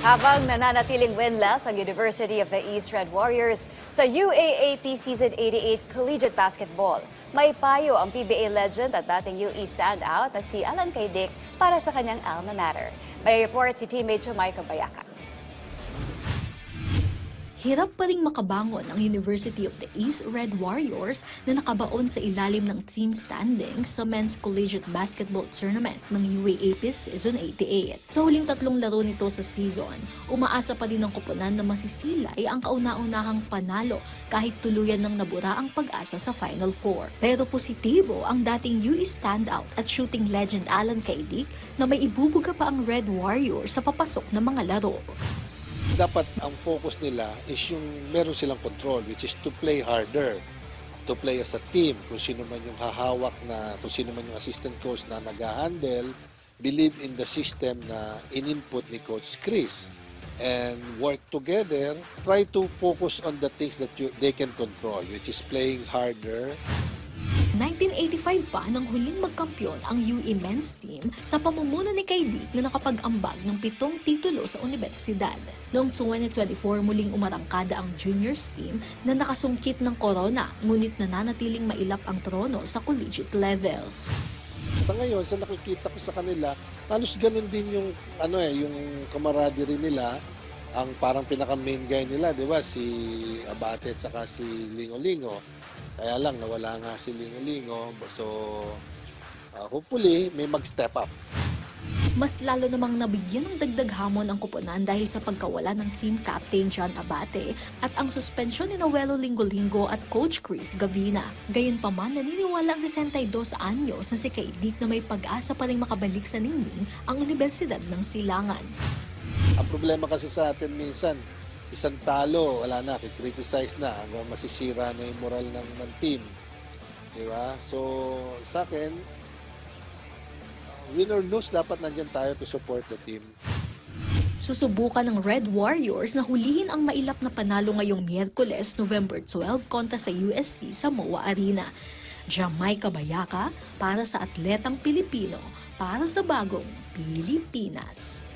Habang nananatiling winless ang University of the East Red Warriors sa UAAP Season 88 Collegiate Basketball, may payo ang PBA legend at dating UE standout na si Alan Caydic para sa kanyang alma mater. May report si teammate Jamaica Bayaca. Hirap pa ring makabangon ang University of the East Red Warriors na nakabaon sa ilalim ng team standings sa Men's Collegiate Basketball Tournament ng UAAP Season 88. Sa huling tatlong laro nito sa season, umaasa pa din ang koponan na masisilay ang kauna-unahang panalo kahit tuluyan ng nabura ang pag-asa sa Final Four. Pero positibo ang dating UE standout at shooting legend Alan Caydic na may ibubuga pa ang Red Warriors sa papasok na mga laro. Dapat ang focus nila is yung meron silang control, which is to play harder, to play as a team. Kung sino man yung hahawak na, kung sino man yung assistant coach na nag-handle, believe in the system na in-input ni Coach Chris and work together, try to focus on the things that they can control, which is playing harder. 1985 pa nang huling magkampiyon ang UE men's team sa pamumuno ni Caydic na nakapag-ambag ng 7 titulo sa universidad. Noong 2024 muling umarangkada ang juniors team na nakasungkit ng corona ngunit nananatiling mailap ang trono sa collegiate level. Sa ngayon, sa nakikita ko sa kanila, halos ganun din yung yung camaraderie nila, ang parang pinaka-main guy nila, di ba? Si Abate at saka si Lingo-Lingo. Kaya lang, nawala nga si Lingo-Lingo. So, hopefully, may mag-step up. Mas lalo namang nabigyan ng dagdag hamon ang koponan dahil sa pagkawala ng team captain John Abate at ang suspensyon ni Noelo Lingo-Lingo at Coach Chris Gavina. Gayunpaman, naniniwala ang 62 anyos na si Caydic na may pag-asa pa rin makabalik sa ningning ang Universidad ng Silangan. Ang problema kasi sa atin minsan, isang talo, wala na, criticize na, hanggang masisira na yung moral ng team. Di ba? So, sa akin, win or lose, dapat nandyan tayo to support the team. Susubukan ng Red Warriors na hulihin ang mailap na panalo ngayong Miyerkules, November 12, kontra sa UST sa MOA Arena. Jamaica Bayaca para sa atletang Pilipino, para sa bagong Pilipinas.